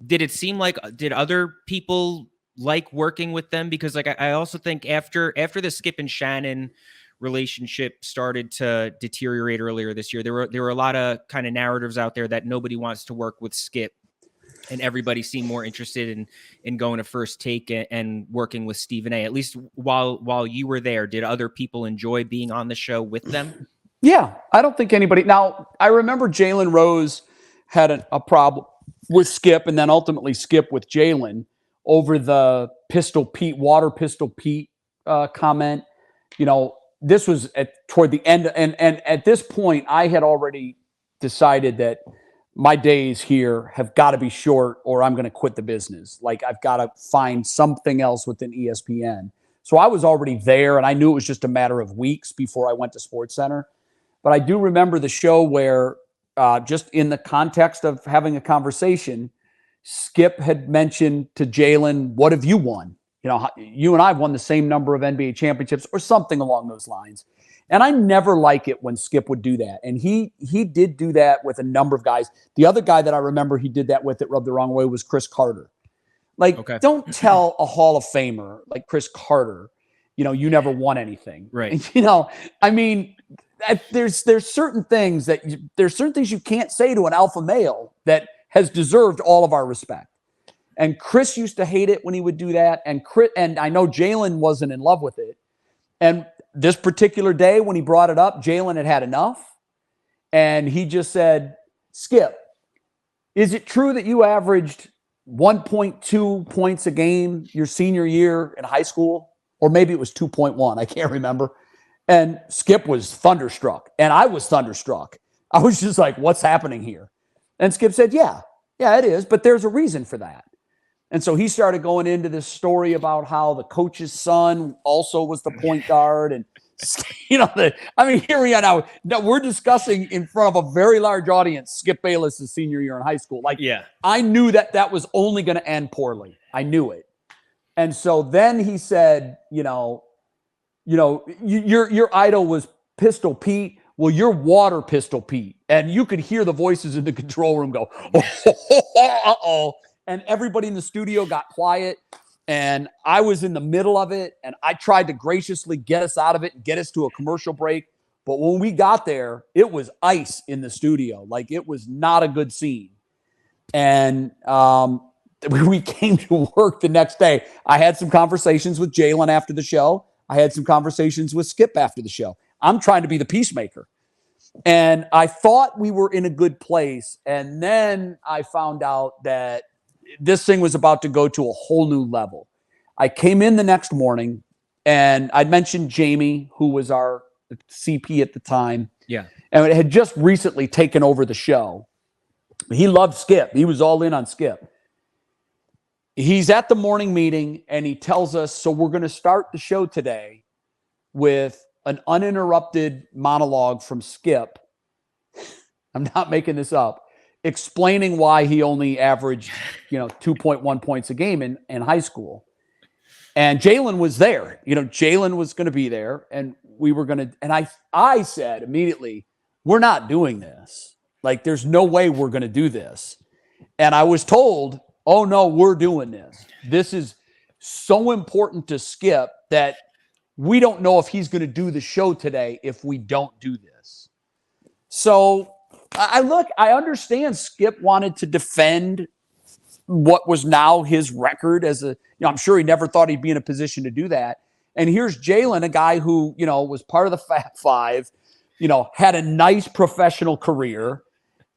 did it seem like, did other people like working with them? Because like, I also think after the Skip and Shannon relationship started to deteriorate earlier this year, there were a lot of kind of narratives out there that nobody wants to work with Skip, and everybody seemed more interested in going to First Take and working with Stephen A. At least while you were there, did other people enjoy being on the show with them? Yeah, I don't think anybody. Now, I remember Jalen Rose had a problem with Skip, and then ultimately Skip with Jalen over the water Pistol Pete comment. This was toward the end, and at this point, I had already decided that my days here have got to be short, or I'm going to quit the business. Like, I've got to find something else within ESPN. So I was already there, and I knew it was just a matter of weeks before I went to SportsCenter. But I do remember the show where, just in the context of having a conversation, Skip had mentioned to Jalen, "What have you won? You and I have won the same number of NBA championships," or something along those lines. And I never like it when Skip would do that. And he did do that with a number of guys. The other guy that I remember he did that with that rubbed the wrong way was Chris Carter. Like, okay. Don't tell a Hall of Famer like Chris Carter, you never won anything. Right. I mean, there's certain things you can't say to an alpha male that has deserved all of our respect. And Chris used to hate it when he would do that. And I know Jalen wasn't in love with it. And this particular day when he brought it up, Jalen had enough. And he just said, "Skip, is it true that you averaged 1.2 points a game your senior year in high school?" Or maybe it was 2.1. I can't remember. And Skip was thunderstruck. And I was thunderstruck. I was just like, what's happening here? And Skip said, yeah, it is. But there's a reason for that. And so he started going into this story about how the coach's son also was the point guard. And, here we are now. We're discussing in front of a very large audience Skip Bayless' senior year in high school. Yeah. I knew that was only going to end poorly. I knew it. And so then he said, your idol was Pistol Pete. Well, you're water Pistol Pete. And you could hear the voices in the control room go, uh-oh. And everybody in the studio got quiet, and I was in the middle of it, and I tried to graciously get us out of it and get us to a commercial break. But when we got there, it was ice in the studio. Like, it was not a good scene. And we came to work the next day. I had some conversations with Jalen after the show. I had some conversations with Skip after the show. I'm trying to be the peacemaker. And I thought we were in a good place. And then I found out that this thing was about to go to a whole new level. I came in the next morning, and I'd mentioned Jamie, who was our CP at the time. Yeah. And it had just recently taken over the show. He loved Skip. He was all in on Skip. He's at the morning meeting, and he tells us, so we're going to start the show today with an uninterrupted monologue from Skip. I'm not making this up. Explaining why he only averaged, 2.1 points a game in high school. And Jalen was there. Jalen was going to be there, and we were going to, and I said immediately, we're not doing this. Like, there's no way we're going to do this. And I was told, oh no, we're doing this. This is so important to Skip that we don't know if he's going to do the show today if we don't do this. So I understand Skip wanted to defend what was now his record as I'm sure he never thought he'd be in a position to do that. And here's Jalen, a guy who, was part of the Fab Five, had a nice professional career.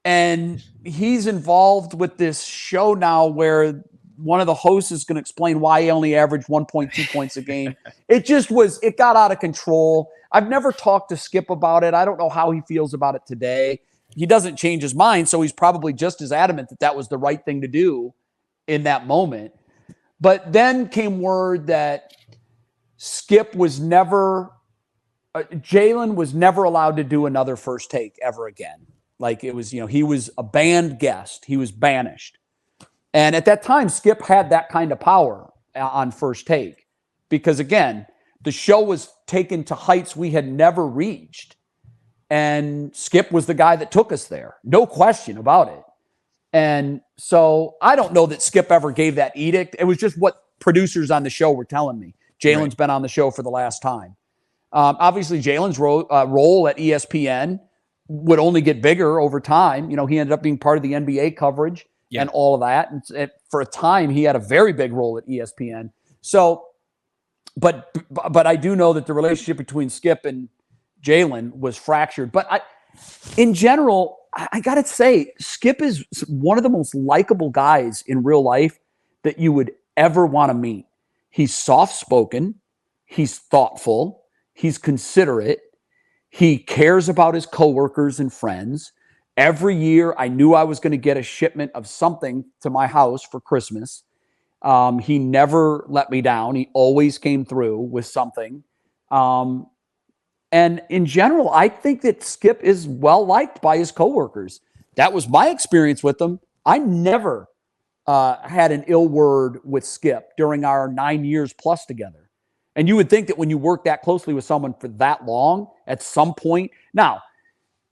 And he's involved with this show now where one of the hosts is going to explain why he only averaged 1.2 points a game. It got out of control. I've never talked to Skip about it. I don't know how he feels about it today. He doesn't change his mind, so he's probably just as adamant that was the right thing to do in that moment. But then came word that Skip was never, Jalen was never allowed to do another First Take ever again. Like, it was, he was a banned guest. He was banished. And at that time, Skip had that kind of power on First Take because, again, the show was taken to heights we had never reached. And Skip was the guy that took us there. No question about it. And so I don't know that Skip ever gave that edict. It was just what producers on the show were telling me. Jalen's been on the show for the last time. Obviously, Jalen's role at ESPN would only get bigger over time. You know, he ended up being part of the NBA coverage and all of that. And for a time, he had a very big role at ESPN. So, but I do know that the relationship between Skip and Jalen was fractured. But in general, I got to say, Skip is one of the most likable guys in real life that you would ever want to meet. He's soft-spoken. He's thoughtful. He's considerate. He cares about his coworkers and friends. Every year, I knew I was going to get a shipment of something to my house for Christmas. He never let me down. He always came through with something. And in general, I think that Skip is well-liked by his coworkers. That was my experience with him. I never had an ill word with Skip during our 9 years plus together. And you would think that when you work that closely with someone for that long, at some point. Now,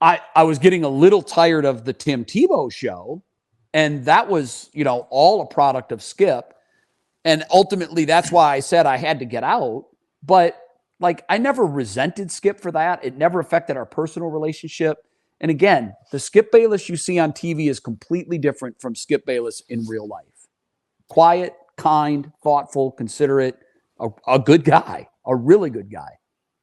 I was getting a little tired of the Tim Tebow show, and that was, you know, all a product of Skip. And ultimately, that's why I said I had to get out. But, like, I never resented Skip for that. It never affected our personal relationship. And again, the Skip Bayless you see on TV is completely different from Skip Bayless in real life. Quiet, kind, thoughtful, considerate, a good guy, a really good guy.